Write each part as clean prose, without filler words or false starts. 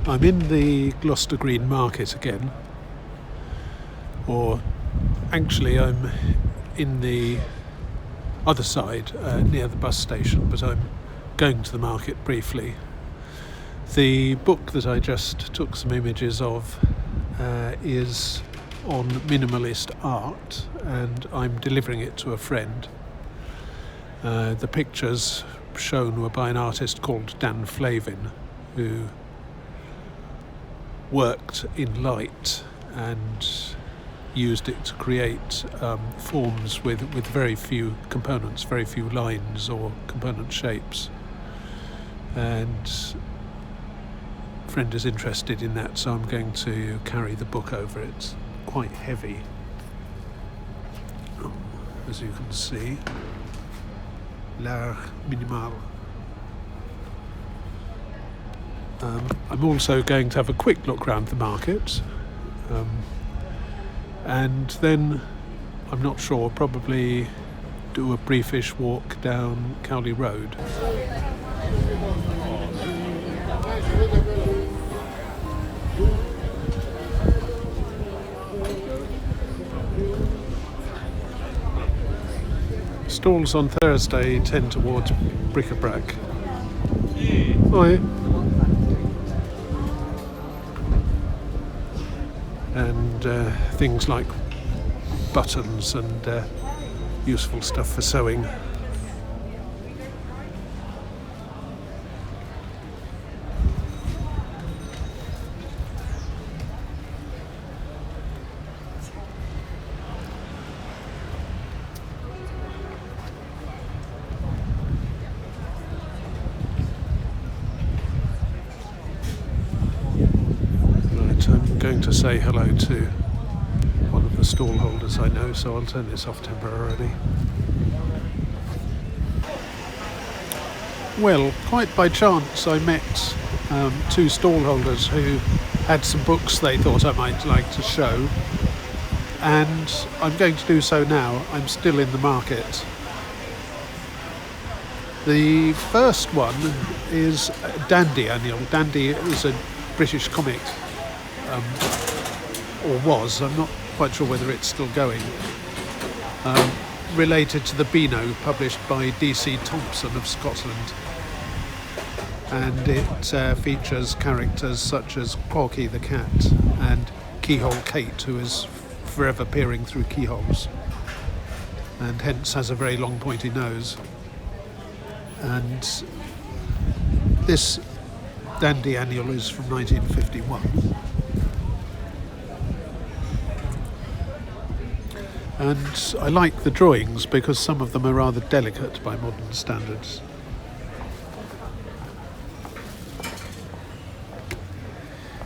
I'm in the Gloucester Green market again, or actually I'm in the other side near the bus station, but I'm going to the market briefly. The book that I just took some images of is on minimalist art, and I'm delivering it to a friend. The pictures shown were by an artist called Dan Flavin, who worked in light and used it to create forms with very few components, very few lines or component shapes. And a friend is interested in that, so I'm going to carry the book over. It's quite heavy, as you can see. L'art minimal. I'm also going to have a quick look around the market, and then, I'm not sure, probably do a briefish walk down Cowley Road. Stalls on Thursday tend towards bric-a-brac. Hi. And things like buttons and useful stuff for sewing. I'm going to say hello to one of the stall holders I know, so I'll turn this off temporarily. Well, quite by chance I met two stall holders who had some books they thought I might like to show, and I'm going to do so now. I'm still in the market. The first one is Dandy Annual. Dandy is a British comic, or was, I'm not quite sure whether it's still going, related to the Beano, published by D.C. Thompson of Scotland. And it features characters such as Porky the cat and Keyhole Kate, who is forever peering through keyholes and hence has a very long pointy nose. And this Dandy Annual is from 1951. And I like the drawings because some of them are rather delicate by modern standards.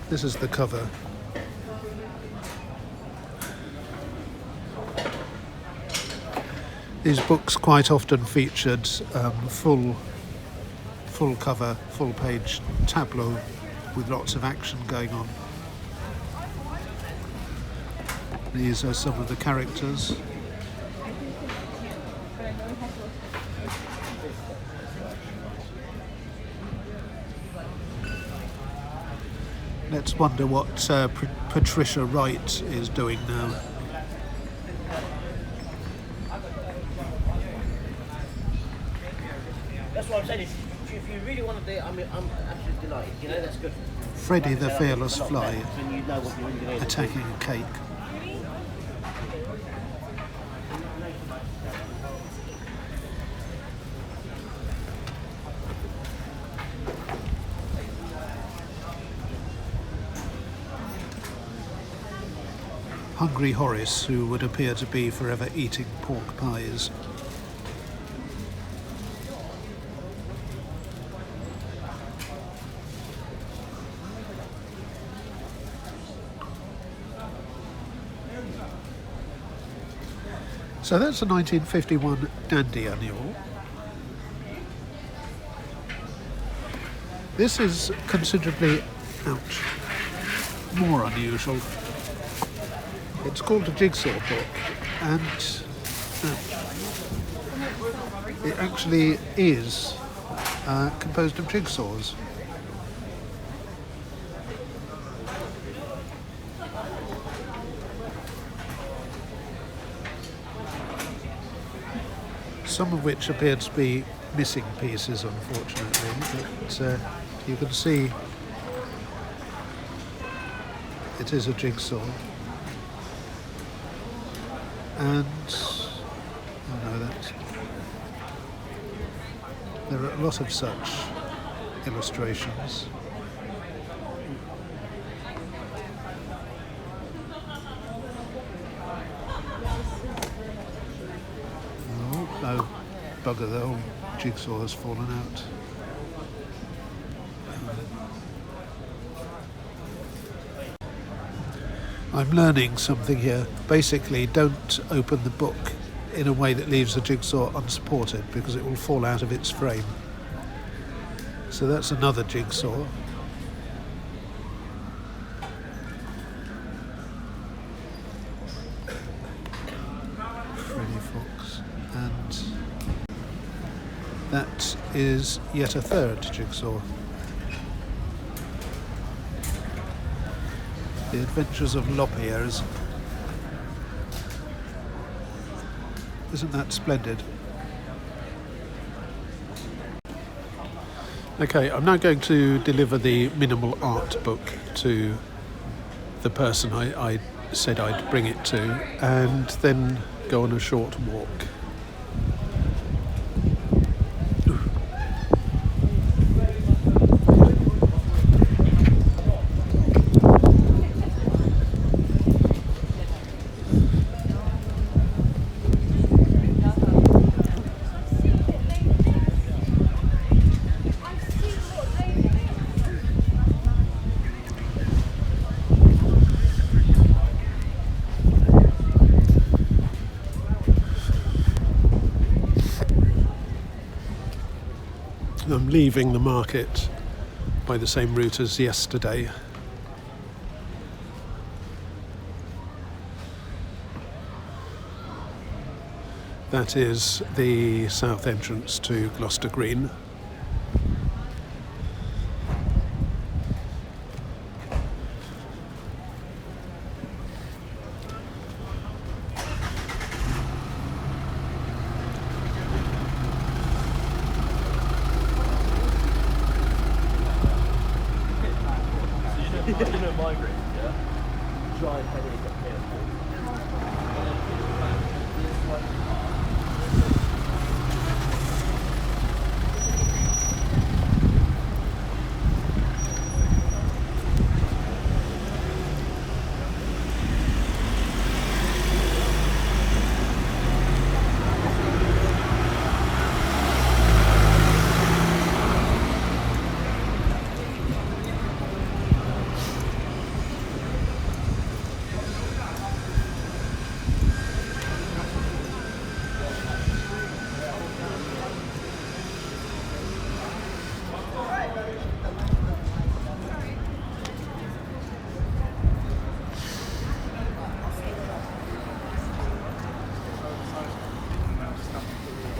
This is the cover. These books quite often featured full cover, full page tableau with lots of action going on. These are some of the characters. Let's wonder what Patricia Wright is doing now. That's what I'm saying. If you really want to do it, I'm absolutely delighted. You know, that's good. Freddie the Fearless Fly attacking a cake. Hungry Horace, who would appear to be forever eating pork pies. So that's a 1951 Dandy Annual. This is considerably, more unusual. It's called a jigsaw book, and it actually is composed of jigsaws. some of which appear to be missing pieces, unfortunately, but you can see it is a jigsaw. And oh no, there are a lot of such illustrations. Oh no, bugger, the whole jigsaw has fallen out. I'm learning something here. Basically, don't open the book in a way that leaves the jigsaw unsupported, because it will fall out of its frame. So that's another jigsaw. Freddy Fox. And that is yet a third jigsaw. The Adventures of Lop-Ears. Isn't that splendid? Okay, I'm now going to deliver the minimal art book to the person I said I'd bring it to, and then go on a short walk. I'm leaving the market by the same route as yesterday. That is the south entrance to Gloucester Green. You know migraine, yeah? Giant headache up here.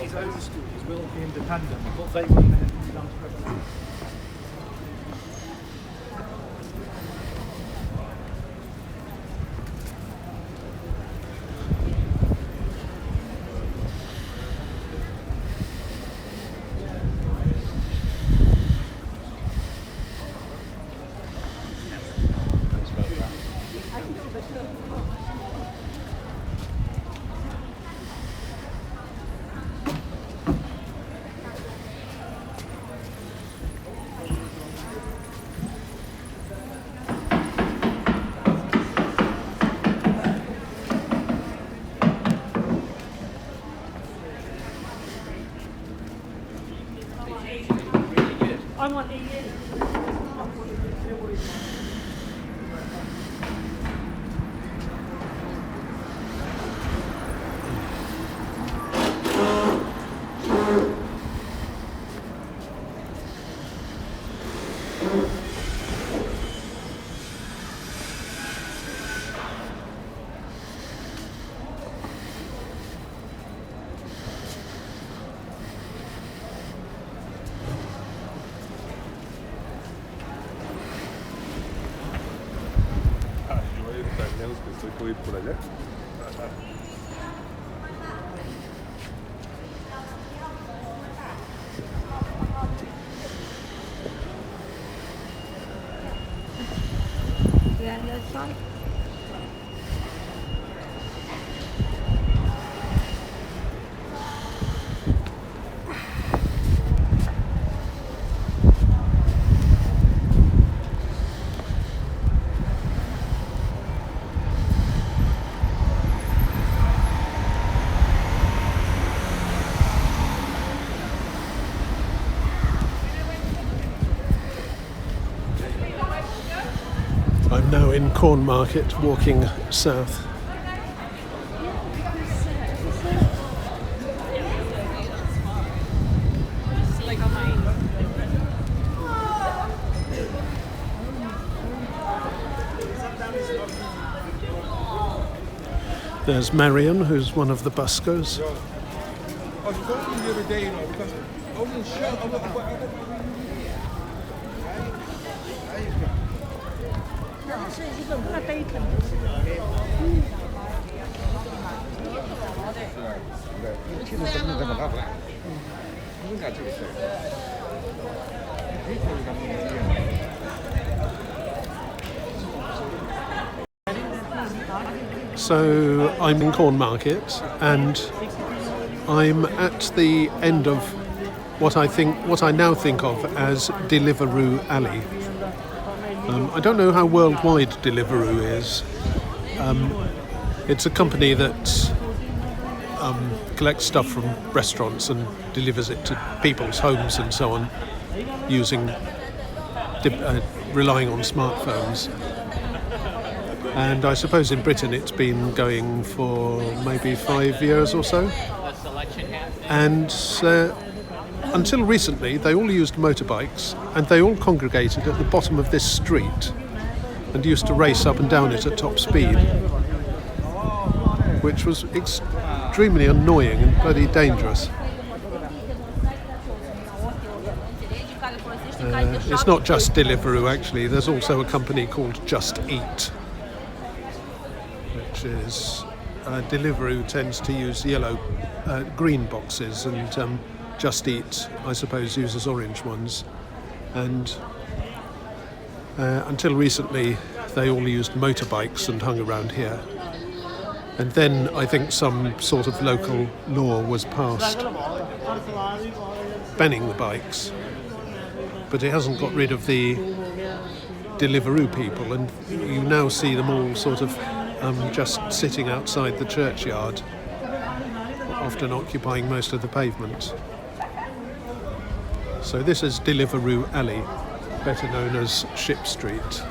He's old school, he's will be independent. What they want him to be done forever. I want EU. Estoy por allá. down the other side. I'm now in Cornmarket, walking south. There's Marion, who's one of the buskers. I was talking the other day, you know, because I wasn't sure. So I'm in Cornmarket, and I'm at the end of what I now think of as Deliveroo Alley. I don't know how worldwide Deliveroo is. It's a company that collects stuff from restaurants and delivers it to people's homes and so on, relying on smartphones. And I suppose in Britain it's been going for maybe 5 years or so. And until recently, they all used motorbikes, and they all congregated at the bottom of this street and used to race up and down it at top speed, which was extremely annoying and bloody dangerous. It's not just Deliveroo, actually. There's also a company called Just Eat, which is Deliveroo tends to use green boxes, and Just Eat, I suppose, uses orange ones. And until recently, they all used motorbikes and hung around here. And then I think some sort of local law was passed banning the bikes. But it hasn't got rid of the Deliveroo people, and you now see them all sort of just sitting outside the churchyard, often occupying most of the pavement. So this is Deliveroo Alley, better known as Ship Street.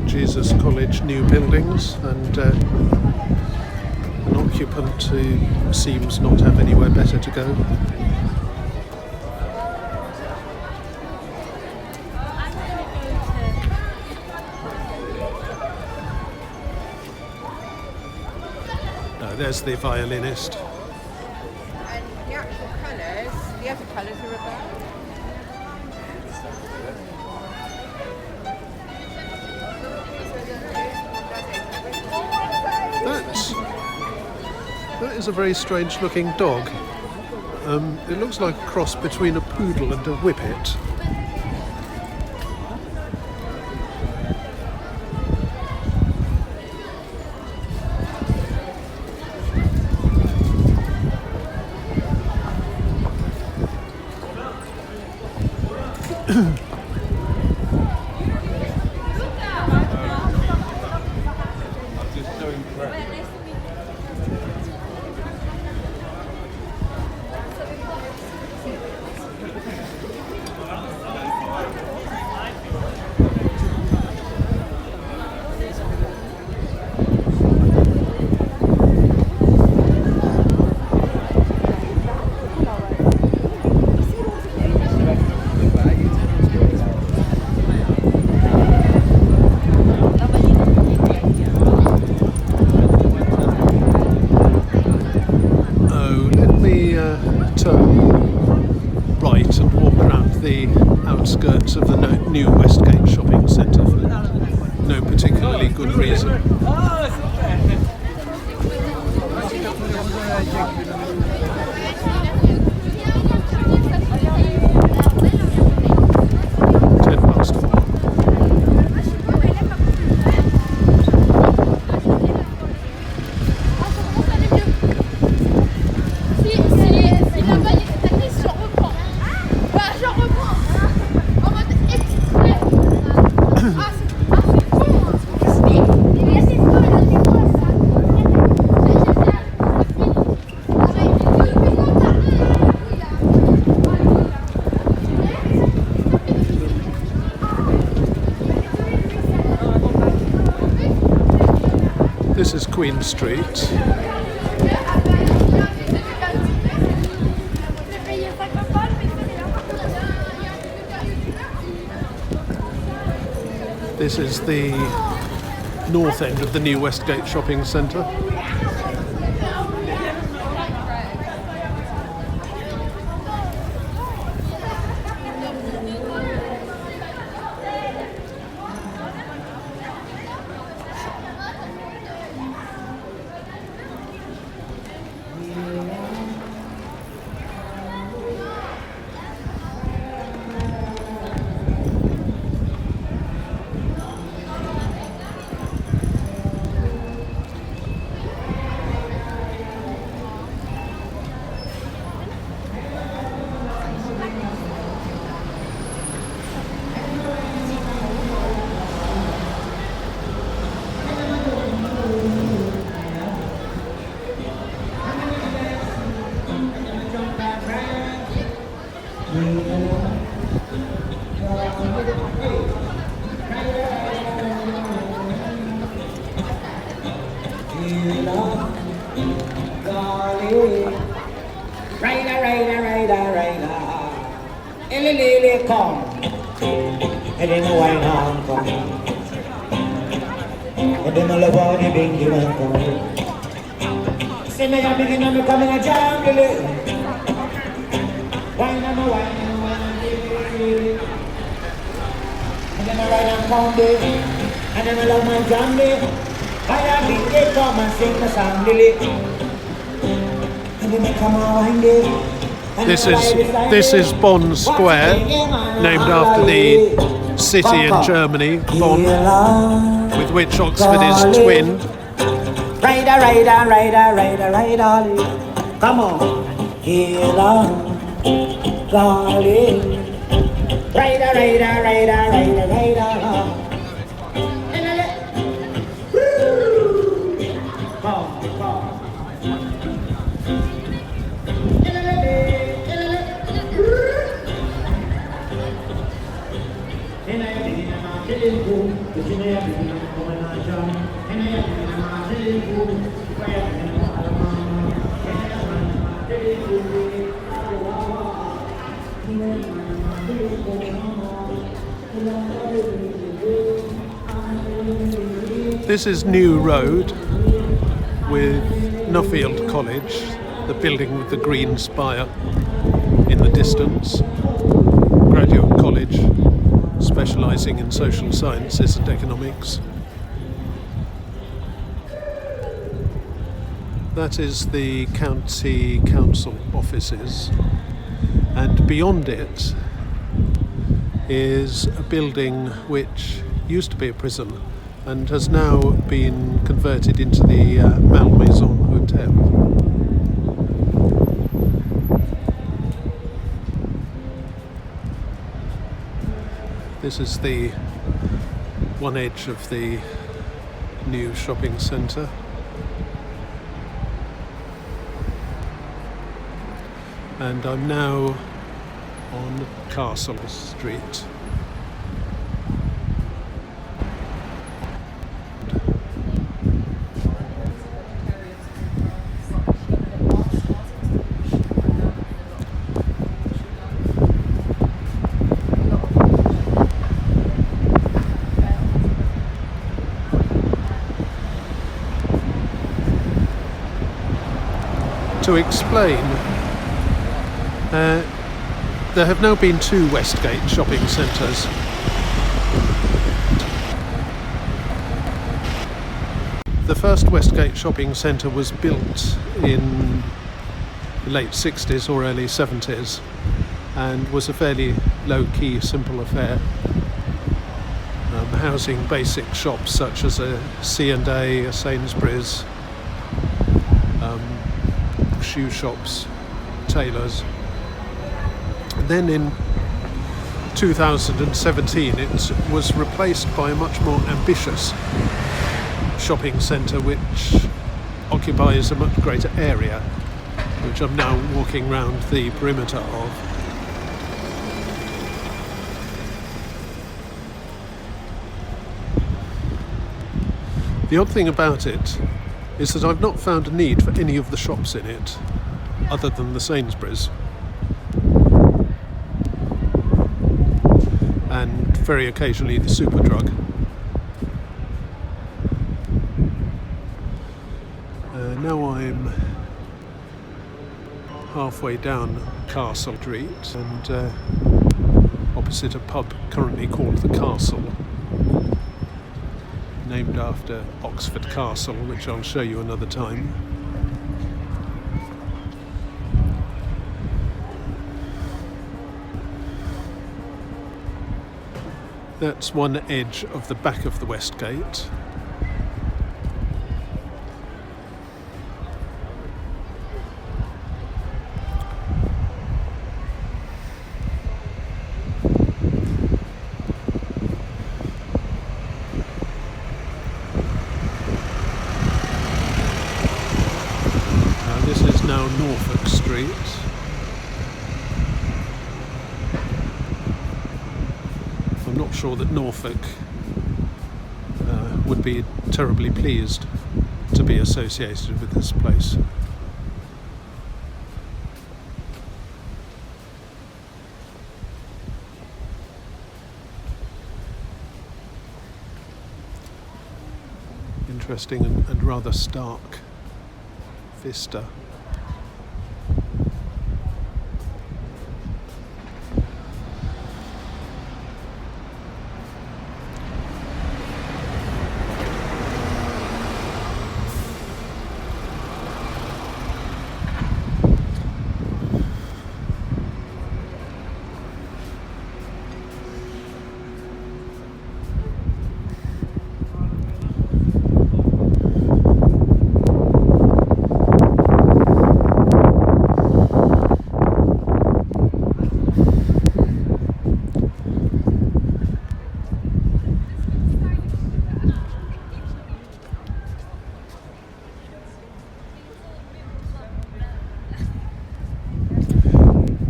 Jesus College new buildings, and an occupant who seems not to have anywhere better to go. There's the violinist. And the actual colours, the other colours are about. That is a very strange looking dog. It looks like a cross between a poodle and a whippet. just doing correct. Turn right and walk around the outskirts of the new Westgate Shopping Centre for no particularly good reason. This is Queen Street. This is the north end of the new Westgate Shopping Centre. Lily come, and then the wine on come, and then the love of the bingy man come. Say me a begin and me coming a jam, Lily. Wine and a wine and a wine, Lily. And then I ride and pound it, and then I love my jam, Lily. I a bingy come and sing the song, Lily. And then I come and wind it. This is Bonn Square, named after the city in Germany, Bonn, with which Oxford is twin. Rider, rider, rider, rider, rider, come on, here darling. Rider, rider, rider, rider, rider. This is New Road with Nuffield College, the building with the green spire in the distance. Graduate college specialising in social sciences and economics. That is the county council offices, and beyond it is a building which used to be a prison and has now been converted into the Malmaison Hotel. this is the one edge of the new shopping centre. And I'm now on Castle Street. To explain, there have now been 2 Westgate shopping centres. The first Westgate shopping centre was built in the late 60s or early 70s and was a fairly low-key, simple affair, housing basic shops such as a C&A, a Sainsbury's, shoe shops, tailors. And then in 2017 it was replaced by a much more ambitious shopping centre which occupies a much greater area, which I'm now walking round the perimeter of. The odd thing about it is that I've not found a need for any of the shops in it, other than the Sainsbury's. And very occasionally the Superdrug. Now I'm halfway down Castle Street and opposite a pub currently called the Castle, named after Oxford Castle, which I'll show you another time. That's one edge of the back of the Westgate. This is now Norfolk Street. I'm not sure that Norfolk would be terribly pleased to be associated with this place. Interesting and rather stark vista.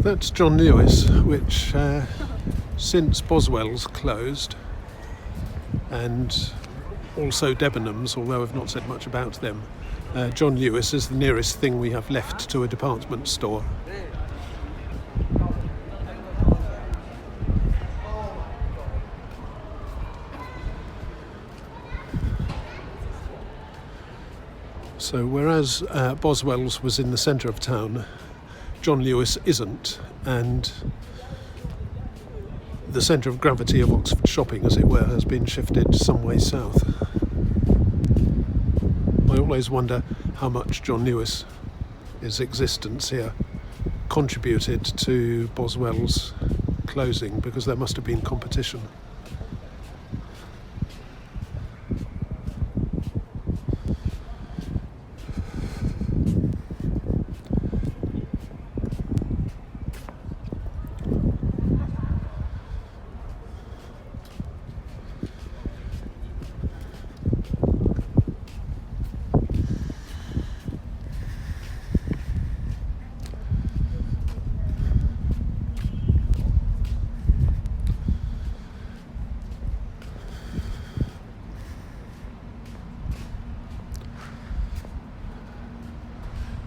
That's John Lewis, which since Boswell's closed, and also Debenhams, although I've not said much about them, John Lewis is the nearest thing we have left to a department store. So whereas Boswell's was in the centre of town, John Lewis isn't, and the centre of gravity of Oxford shopping, as it were, has been shifted some way south. I always wonder how much John Lewis' existence here contributed to Boswell's closing, because there must have been competition.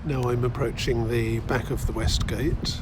Now I'm approaching the back of the Westgate.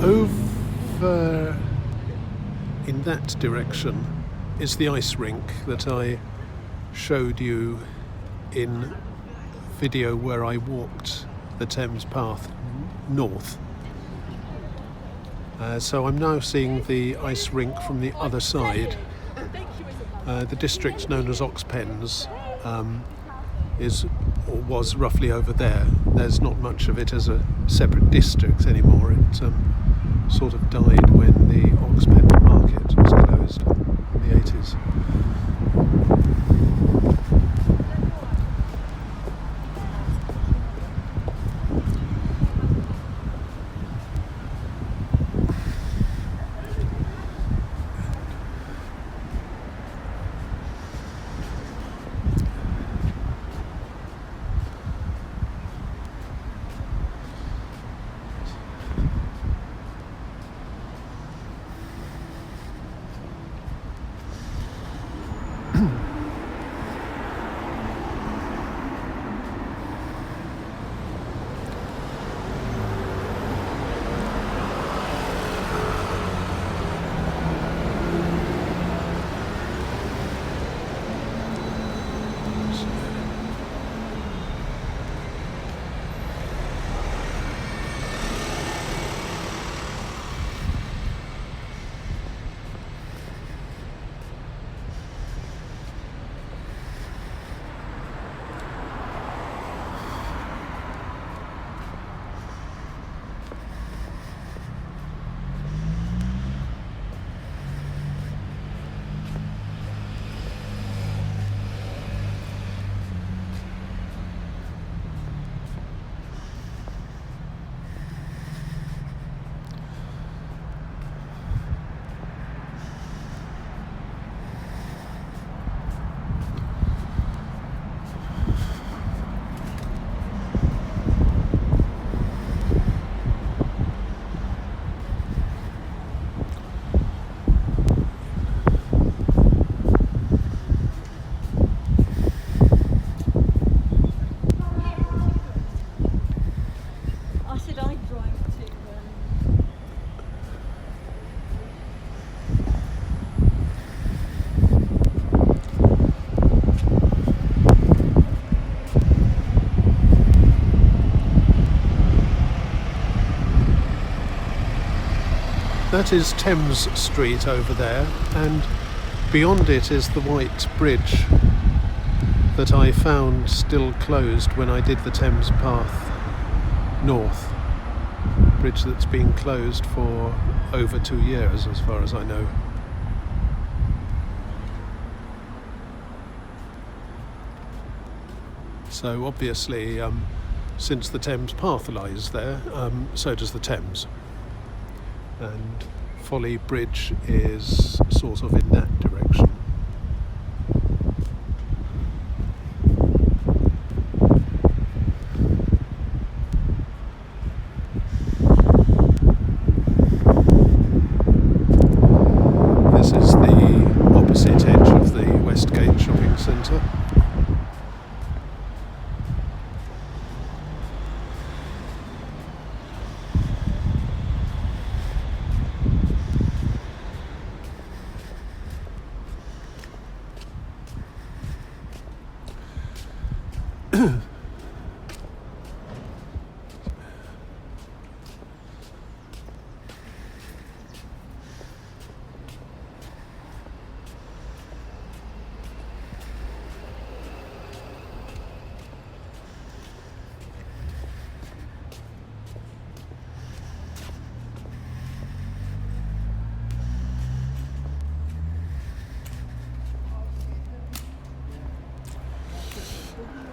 Over in that direction is the ice rink that I showed you in video where I walked the Thames path north. So I'm now seeing the ice rink from the other side. The district known as Oxpens was roughly over there. There's not much of it as a separate district anymore. It sort of died when the Oxpen market was closed in the 80s. That is Thames Street over there, and beyond it is the white bridge that I found still closed when I did the Thames path north. Bridge that's been closed for over 2 years as far as I know. So obviously since the Thames path lies there, so does the Thames. And Folly Bridge is sort of in that direction. This is the opposite edge of the Westgate Shopping Centre.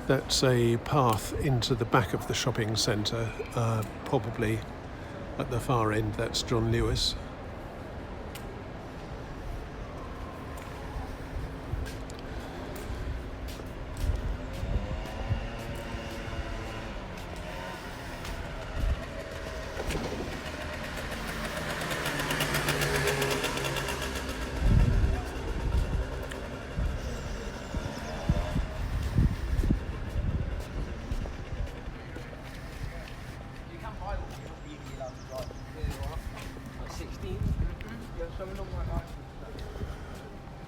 That's a path into the back of the shopping centre, probably at the far end. That's John Lewis.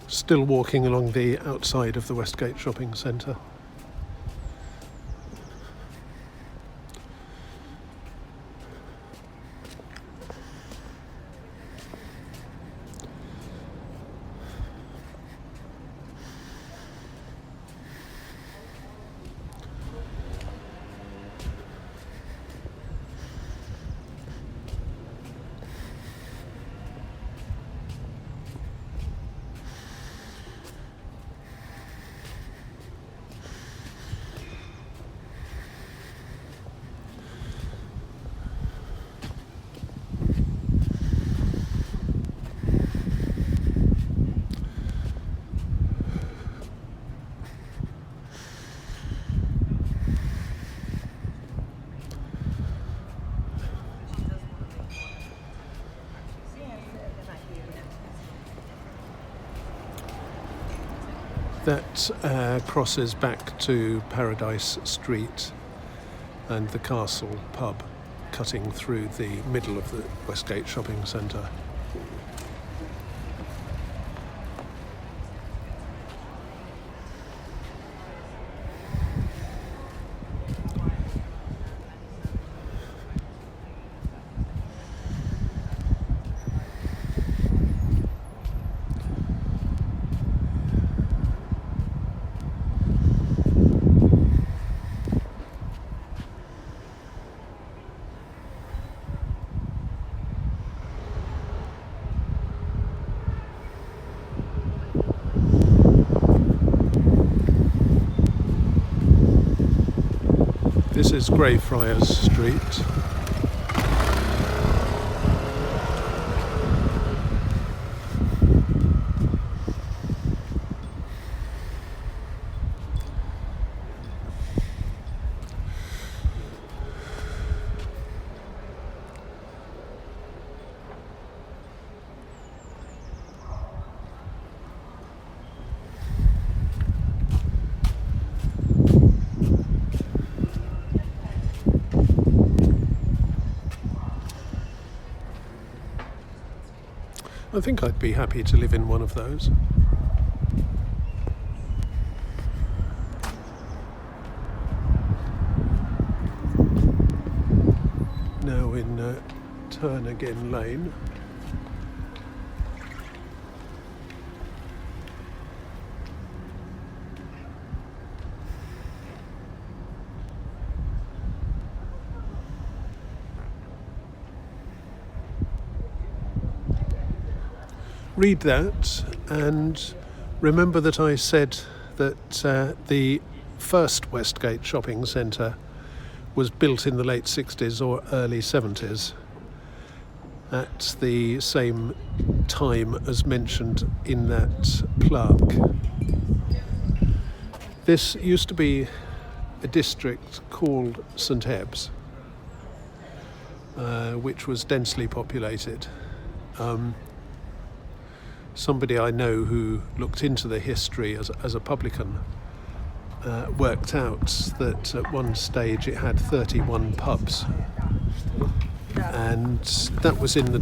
Still walking along the outside of the Westgate Shopping Centre. That crosses back to Paradise Street and the Castle pub, cutting through the middle of the Westgate Shopping Centre. This is Greyfriars Street. I think I'd be happy to live in one of those. Now in Turn Again Lane. Read that and remember that I said that the first Westgate Shopping Centre was built in the late 60s or early 70s at the same time as mentioned in that plaque. This used to be a district called St Ebbes, which was densely populated. Somebody I know who looked into the history as a publican worked out that at one stage it had 31 pubs, and that was in the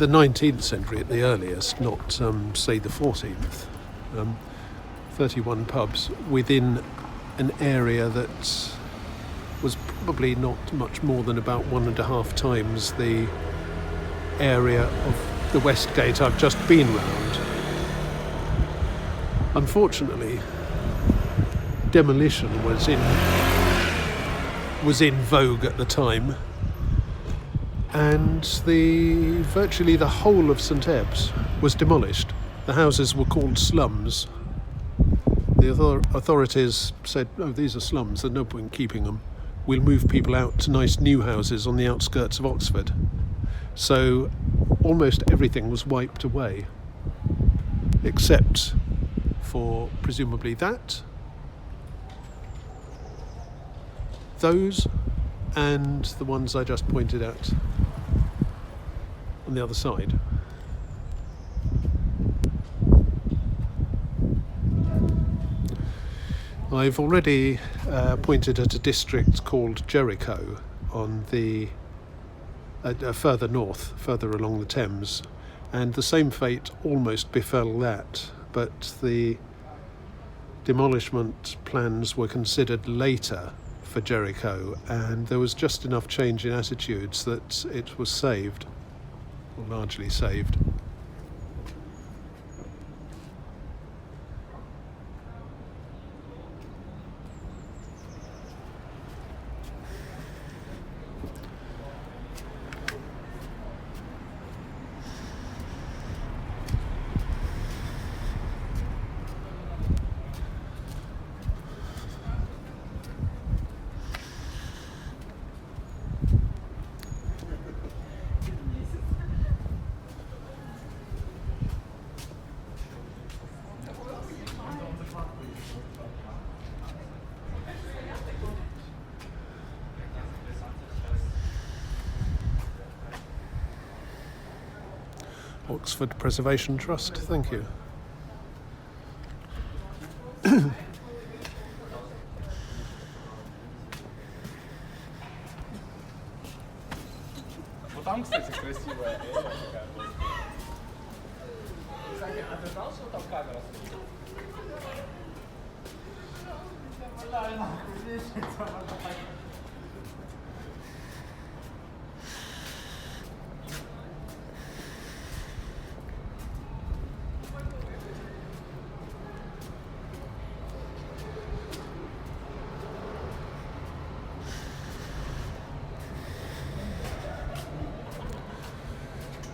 19th century at the earliest, not say the 14th. 31 pubs within an area that was probably not much more than about 1.5 times the area of the Westgate I've just been round. Unfortunately, demolition was in vogue at the time, and virtually the whole of St Ebbes was demolished. The houses were called slums. The authorities said, "Oh, these are slums, there's no point keeping them. We'll move people out to nice new houses on the outskirts of Oxford." So almost everything was wiped away, except for presumably those, and the ones I just pointed out on the other side. I've already pointed at a district called Jericho on the further north, further along the Thames, and the same fate almost befell that, but the demolishment plans were considered later for Jericho, and there was just enough change in attitudes that it was saved, or largely saved. Oxford Preservation Trust, thank you. Wat angst is een kwestie waar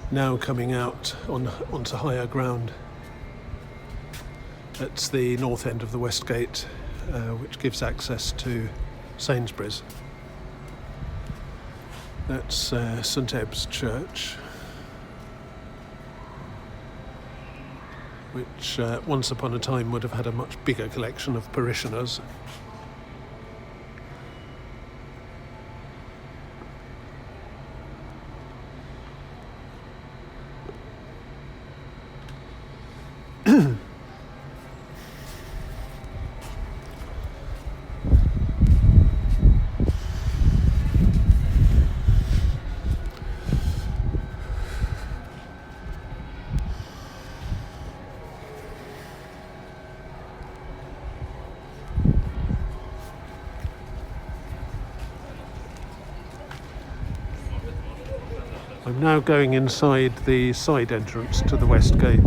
Now coming out onto higher ground. It's the north end of the Westgate, which gives access to Sainsbury's. That's St Ebbes Church, which once upon a time would have had a much bigger collection of parishioners. I'm now going inside the side entrance to the Westgate.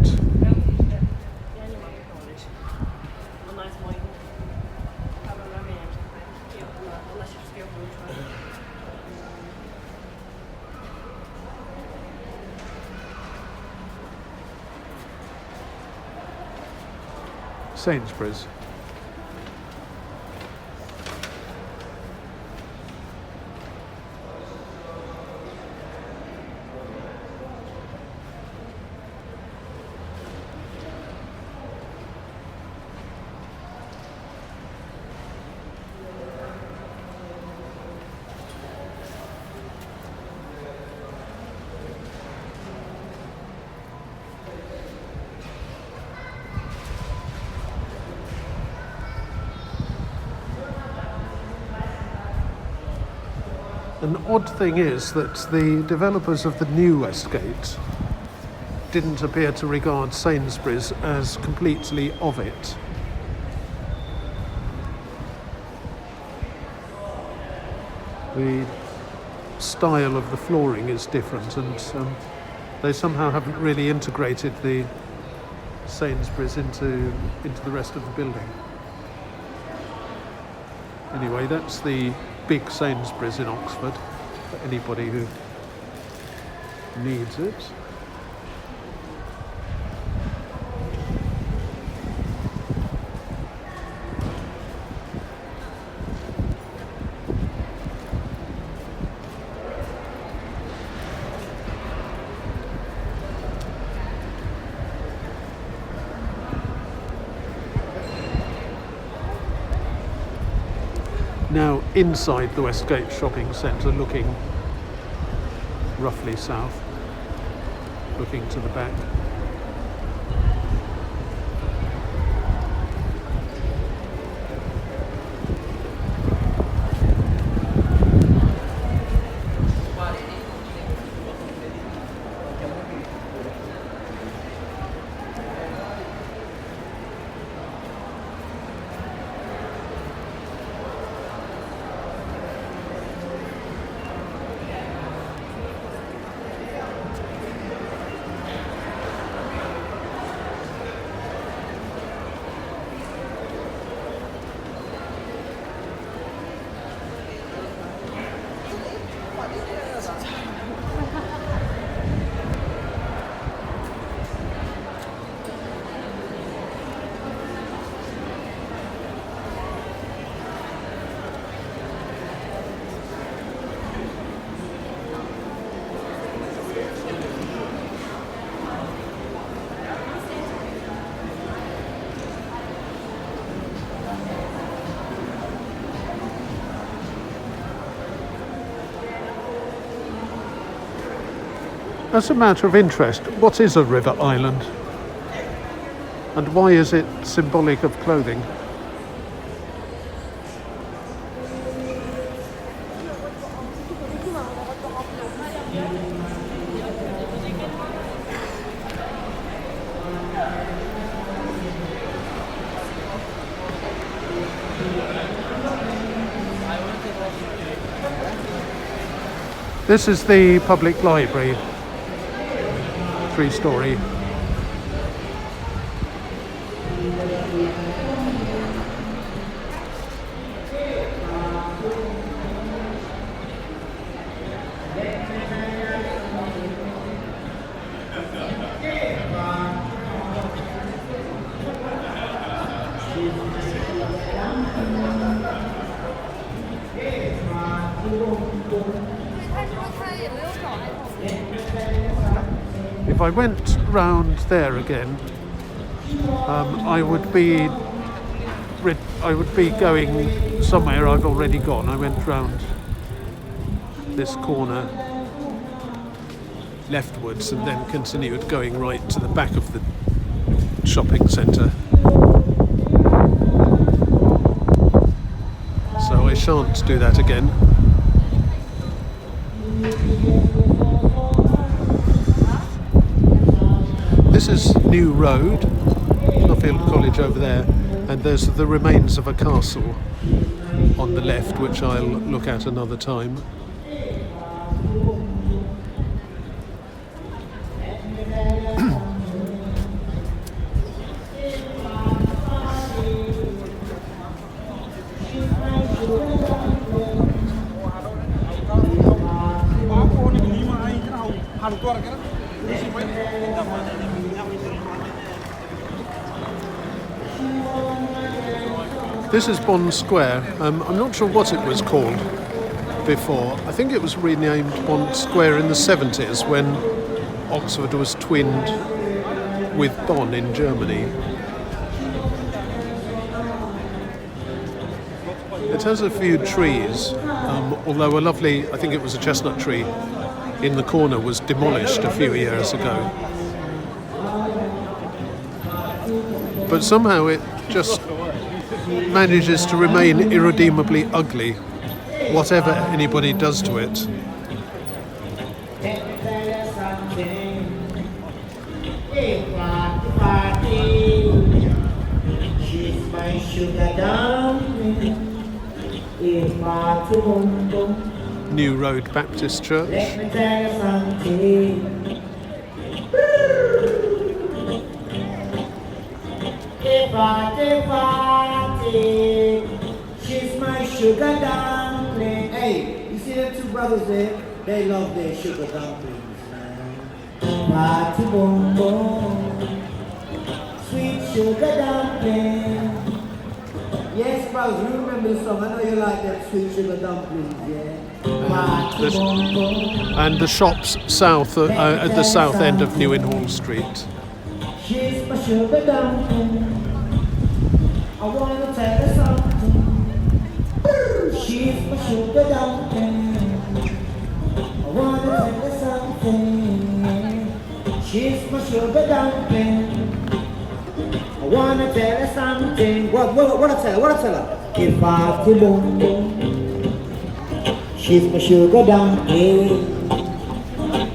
Sainsbury's. An odd thing is that the developers of the new Westgate didn't appear to regard Sainsbury's as completely of it. the style of the flooring is different, and they somehow haven't really integrated the Sainsbury's into the rest of the building. Anyway, that's the big Sainsbury's in Oxford for anybody who needs it. Now inside the Westgate Shopping Centre, looking roughly south, looking to the back. As a matter of interest, what is a river island? And why is it symbolic of clothing? This is the public library. 3-storey. If I went round there again, I would be going somewhere I've already gone. I went round this corner leftwards and then continued going right to the back of the shopping centre. So I shan't do that again. This is New Road, Nuffield College over there, and there's the remains of a castle on the left, which I'll look at another time. This is Bond Square. I'm not sure what it was called before. I think it was renamed Bond Square in the 70s when Oxford was twinned with Bonn in Germany. It has a few trees, although a lovely, I think it was a chestnut tree, in the corner was demolished a few years ago. But somehow it just manages to remain irredeemably ugly, whatever anybody does to it. She's my sugar darling, is my New Road Baptist Church. Let me tell you something. Party, she's my sugar dumpling. Hey, you see them two brothers there? They love their sugar dumplings, man. Party boom boom, sweet sugar dumpling. Yes, brothers, you remember the song. I know you like them sweet sugar dumplings, yeah. Party boom boom. And the shops south at the south end of New Inn Hall Street. She's my sugar dumpling. I wanna tell her something. She's my sugar dumpling. I wanna tell her something. She's my sugar dumpling. I wanna tell her something. What I tell her? If I feel boom boom. She's my sugar dumpling.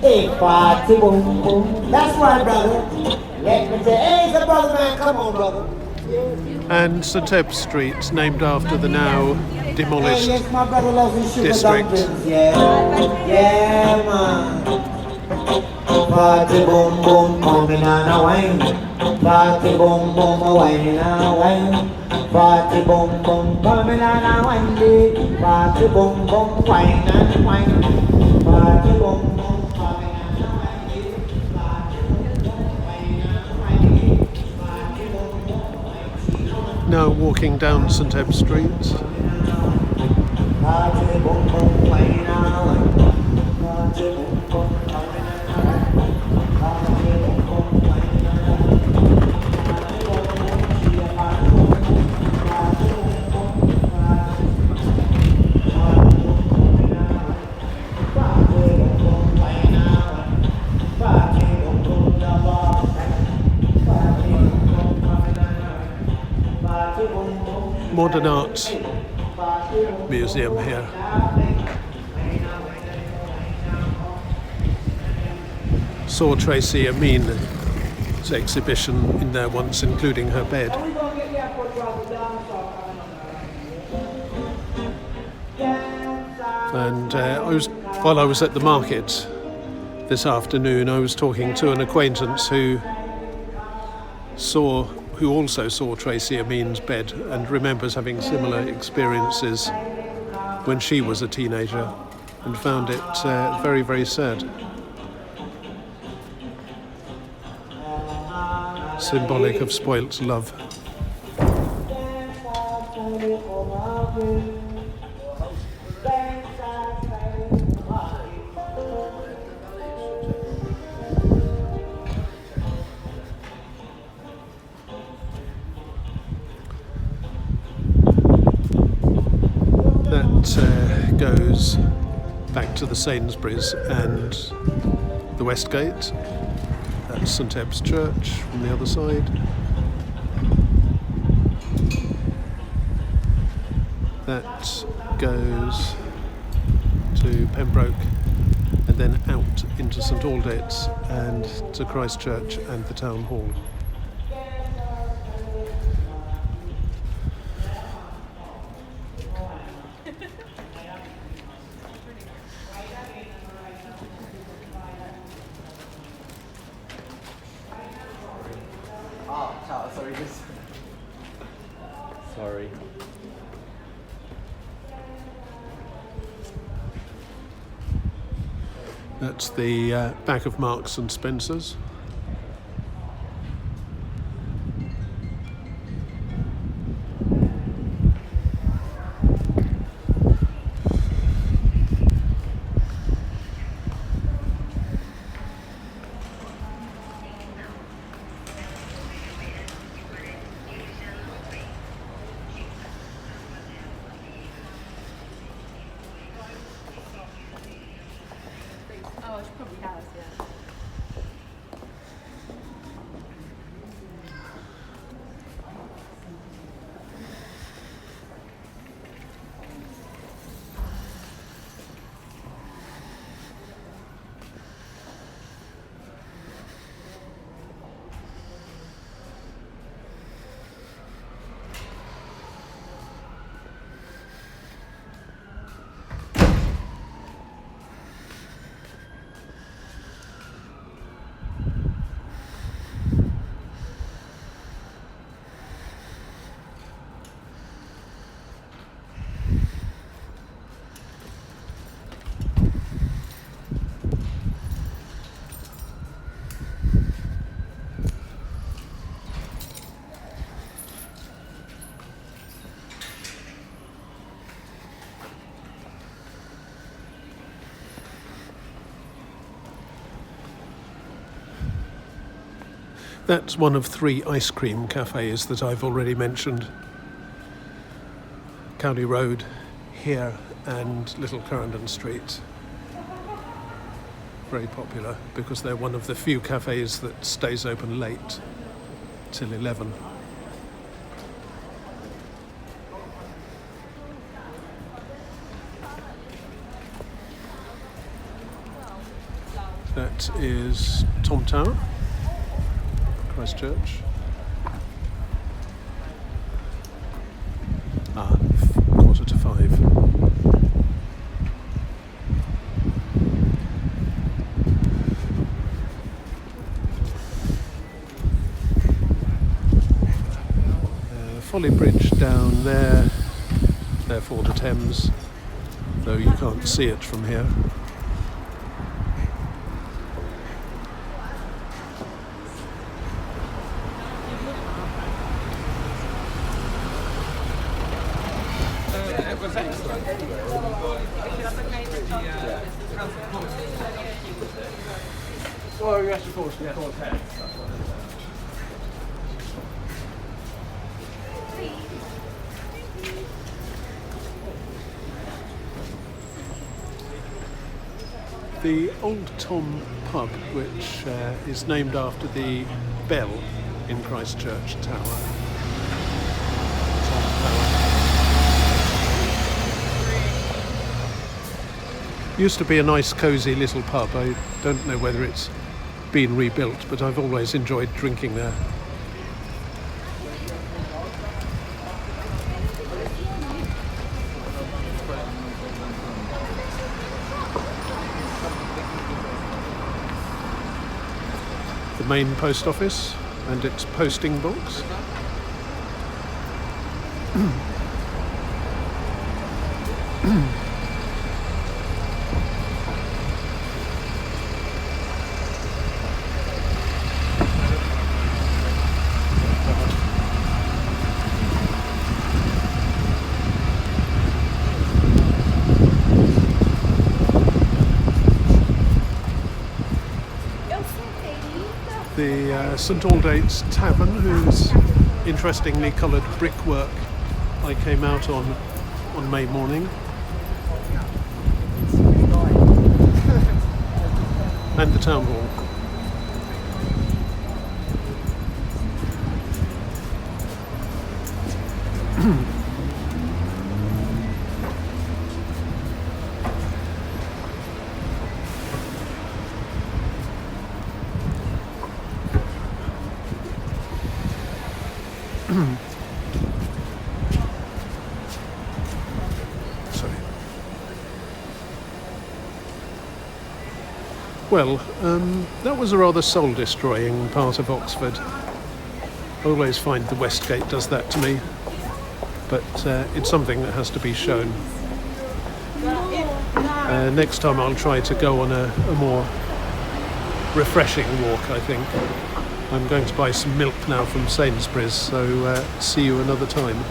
If I feel boom boom. That's right, brother. Let me tell you. Hey, it's a brother, man. Come on, brother. And St Ebbes Street, named after the now demolished yes, my brother loves his sugar district. dumplings, yeah, man. Party boom boom, coming on a wine. Party boom boom, a wine on a wine. Party boom boom, coming on a wine. Party boom boom, wine and wine. Party boom boom, coming on a wine. Party boom boom, wine and wine. Party boom boom. Now walking down St Ebbes Street. Modern Art Museum here. Saw Tracy Amin's exhibition in there once, including her bed. And while I was at the market this afternoon, I was talking to an acquaintance who also saw Tracy Amin's bed and remembers having similar experiences when she was a teenager and found it very, very sad. Symbolic of spoilt love. Goes back to the Sainsbury's and the Westgate. That's St Ebbes Church from the other side. That goes to Pembroke and then out into St Aldates and to Christchurch and the Town Hall. Sorry. That's the back of Marks and Spencer's. Oh, she probably has, yeah. That's one of 3 ice cream cafes that I've already mentioned. County Road here and Little Clarendon Street. Very popular because they're one of the few cafes that stays open late till 11. That is Tom Tower, Christchurch. 4:45. Folly Bridge down there, therefore the Thames, though you can't see it from here. It was excellent. Oh, yes, of course, of course. The Old Tom pub, which is named after the bell in Christchurch Tower. Tom Tower. Used to be a nice cosy little pub. I don't know whether it's been rebuilt, but I've always enjoyed drinking there. The main post office and its posting box. The St Aldates Tavern, whose interestingly coloured brickwork I came out on May morning. And the Town Hall. Sorry. Well, that was a rather soul-destroying part of Oxford. I always find the Westgate does that to me, but it's something that has to be shown. Next time I'll try to go on a more refreshing walk, I think. I'm going to buy some milk now from Sainsbury's, so see you another time.